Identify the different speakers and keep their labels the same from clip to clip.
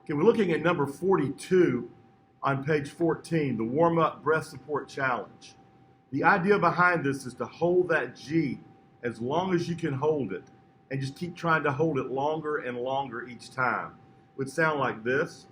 Speaker 1: Okay, we're looking at number 42 on page 14, the warm-up breath support challenge. The idea behind this is to hold that G as long as you can hold it and just keep trying to hold it longer and longer each time. It would sound like this.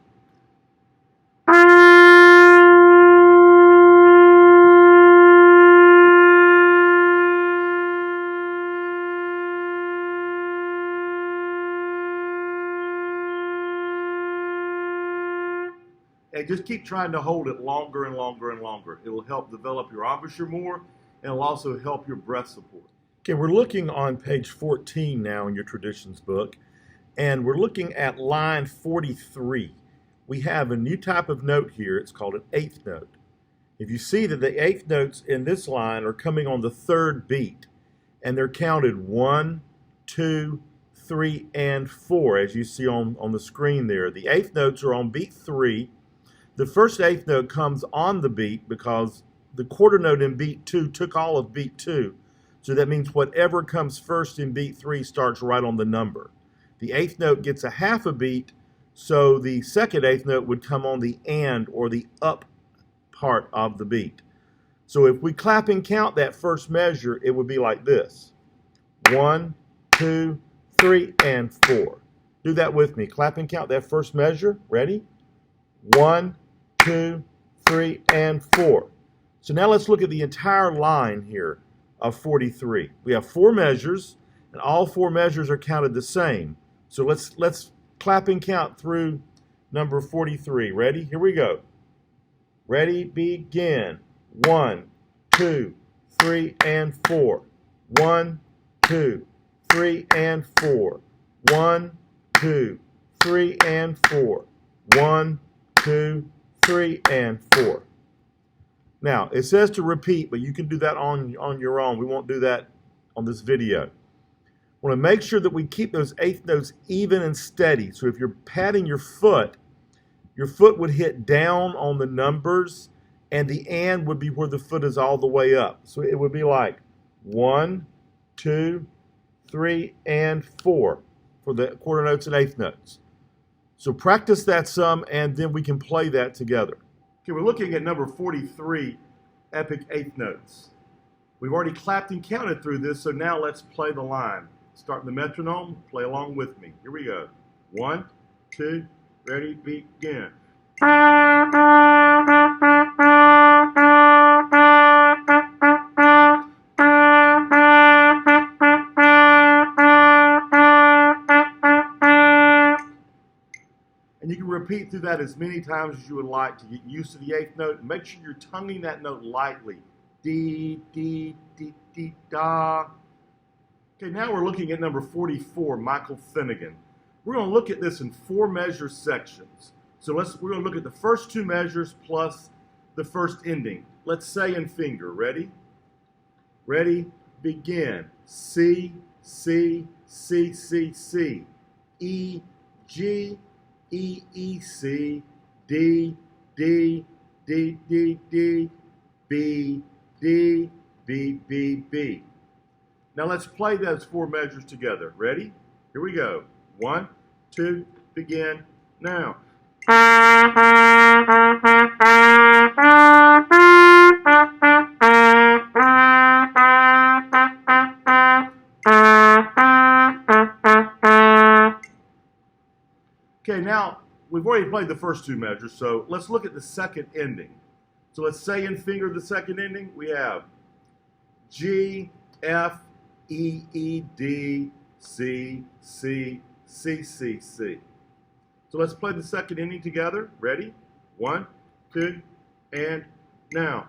Speaker 1: And just keep trying to hold it longer and longer and longer. It will help develop your embouchure more, and it'll also help your breath support. Okay, we're looking on page 14 now in your traditions book, and we're looking at line 43. We have a new type of note here. It's called an eighth note. If you see that the eighth notes in this line are coming on the third beat, and they're counted 1, 2, 3, and 4, as you see on the screen there. The eighth notes are on beat 3. The first eighth note comes on the beat because the quarter note in beat 2 took all of beat 2. So that means whatever comes first in beat 3 starts right on the number. The eighth note gets a half a beat, so the second eighth note would come on the and or the up part of the beat. So if we clap and count that first measure, it would be like this. 1, 2, 3, and 4. Do that with me. Clap and count that first measure. Ready? 1, 2, 3, and 4. So now let's look at the entire line here of 43. We have 4 measures, and all 4 measures are counted the same. So let's clap and count through number 43. Ready? Here we go. Ready? Begin. 1, 2, 3, and 4. 1, 2, 3, and 4. 1, 2, 3, and 4. 1, 2, 3, and 4. Now, it says to repeat, but you can do that on your own. We won't do that on this video. We want to make sure that we keep those eighth notes even and steady. So if you're patting your foot would hit down on the numbers, and the and would be where the foot is all the way up. So it would be like 1, 2, 3, and 4 for the quarter notes and eighth notes. So practice that some, and then we can play that together. Okay, we're looking at number 43, epic eighth notes. We've already clapped and counted through this, so now let's play the line. Start the metronome, play along with me. Here we go. 1, 2, ready, begin. And you can repeat through that as many times as you would like to get used to the eighth note. Make sure you're tonguing that note lightly. Dee, dee, dee, dee, da. Okay, now we're looking at number 44, Michael Finnegan. We're going to look at this in 4 measure sections. So we're going to look at the first 2 measures plus the first ending. Let's say and finger. Ready? Ready? Begin. C, C, C, C, C. E, G, E, E, C, D, D, D, D, D, B, D, B, B, B. Now let's play those 4 measures together. Ready? Here we go. 1, 2, begin now. Okay, now we've already played the first 2 measures, so let's look at the second ending. So let's say and finger the second ending. We have G, F, E, E, D, C, C, C, C, C. So let's play the second ending together. Ready? 1, 2, and now.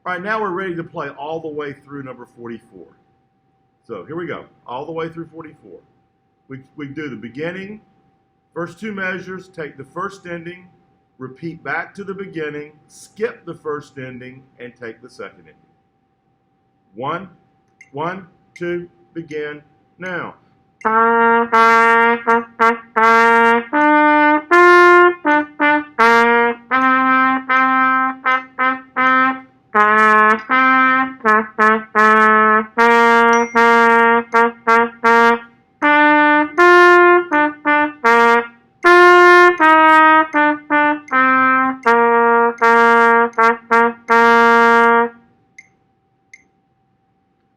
Speaker 1: All right, now we're ready to play all the way through number 44. So here we go, all the way through 44. We do the beginning, first 2 measures, take the first ending, repeat back to the beginning, skip the first ending, and take the second ending. 1, 1, 2, begin now.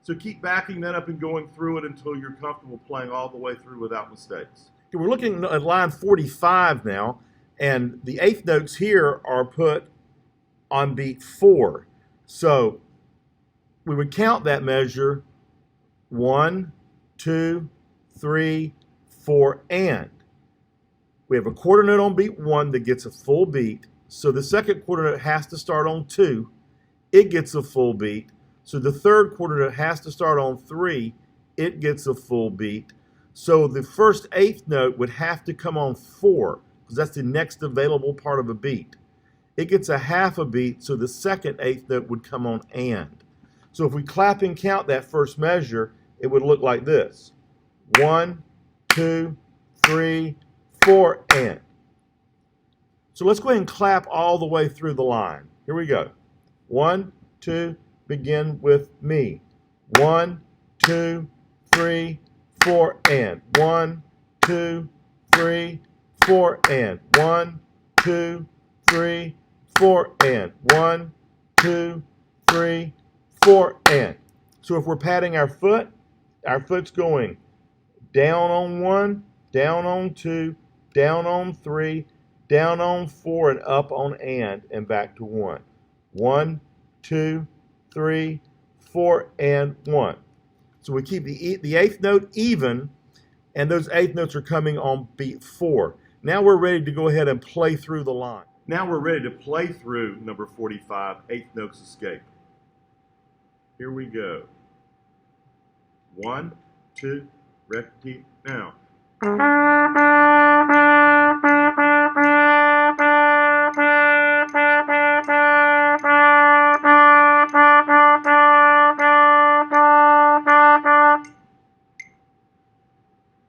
Speaker 1: So keep backing that up and going through it until you're comfortable playing all the way through without mistakes. Okay, we're looking at line 45 now, and the eighth notes here are put on beat 4. So we would count that measure 1, 2, 3, 4, and. We have a quarter note on beat 1 that gets a full beat. So the second quarter note has to start on 2. It gets a full beat. So the third quarter note has to start on 3. It gets a full beat. So the first eighth note would have to come on 4 because that's the next available part of a beat. It gets a half a beat, so the second eighth note would come on and. So if we clap and count that first measure, it would look like this. 1, 2, 3, 4, and. So let's go ahead and clap all the way through the line. Here we go. 1, 2, begin with me. 1, 2, 3, 4, and. 1, 2, 3, 4, and. 1, 2, 3, 4, and. 1, 2, 3, 4, and. So if we're patting our foot's going down on 1, down on 2, down on 3, down on 4, and up on and back to 1. 1, 2, 3, 4, and 1. So we keep the eighth note even, and those eighth notes are coming on beat 4. Now we're ready to go ahead and play through the line. Now we're ready to play through number 45, eighth notes escape. Here we go. 1, 2, repeat now.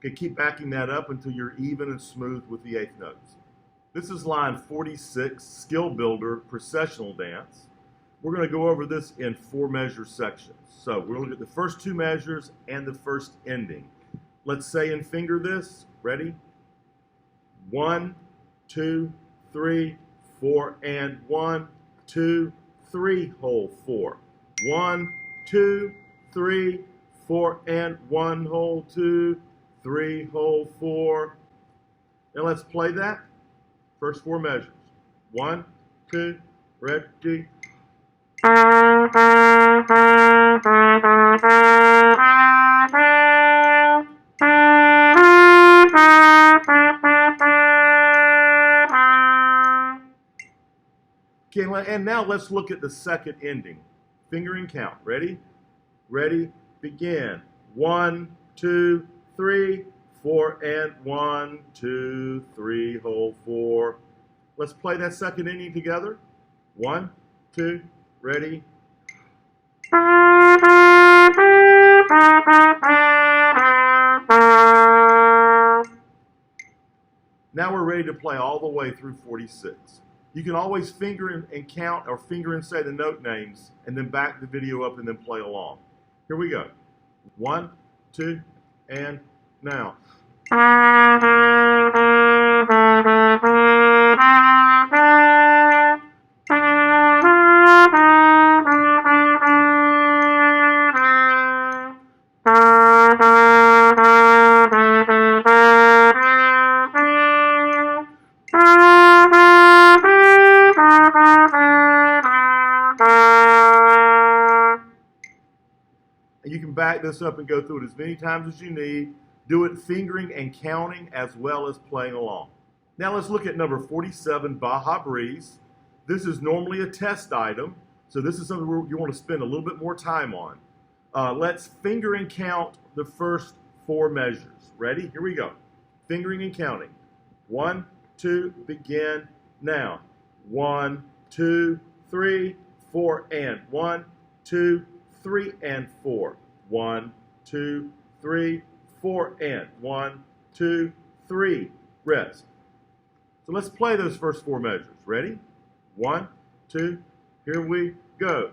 Speaker 1: Okay, keep backing that up until you're even and smooth with the eighth notes. This is line 46, Skill Builder, Processional Dance. We're going to go over this in 4 measure sections. So we're going to look at the first 2 measures and the first ending. Let's say and finger this. Ready? 1, 2, 3, 4, and 1, 2, 3, hold 4. 1, 2, 3, 4, and 1, hold 2, 3, hold 4. Now let's play that. First 4 measures. 1, 2, ready. Okay, and now let's look at the second ending. Fingering count. Ready? Ready, begin. 1, 2, 3, 4, and 1, 2, 3, hold 4. Let's play that second ending together. 1, 2, ready. Now we're ready to play all the way through 46. You can always finger and count or finger and say the note names and then back the video up and then play along. Here we go. 1, 2, and now. You can back this up and go through it as many times as you need. Do it fingering and counting as well as playing along. Now let's look at number 47, Baja Breeze. This is normally a test item, so this is something you want to spend a little bit more time on. Let's finger and count the first 4 measures. Ready? Here we go. Fingering and counting. 1, 2, begin now. 1, 2, 3, 4, and 1, 2, 3, and 4. 1, 2, 3, 4, and 1, 2, 3. Rest. So let's play those first 4 measures. Ready? 1, 2, here we go.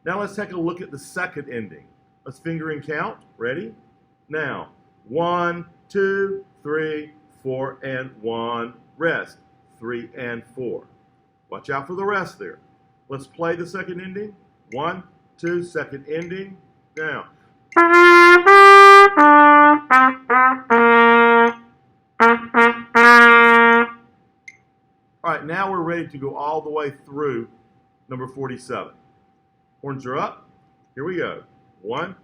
Speaker 1: Now let's take a look at the second ending. Let's finger and count. Ready? Now, 1, 2, 3, 4, and 1, rest. 3 and 4. Watch out for the rest there. Let's play the second ending. 1, 2, second ending. Now. All right, now we're ready to go all the way through number 47. Horns are up. Here we go. 1,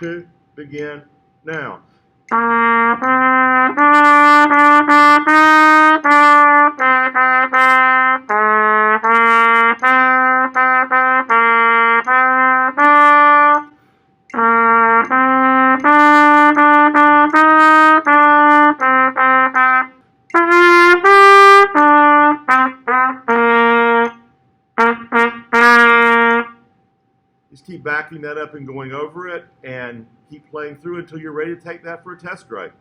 Speaker 1: 2, begin now. Just keep backing that up and going over it, and keep playing through until you're ready to take that for a test grade.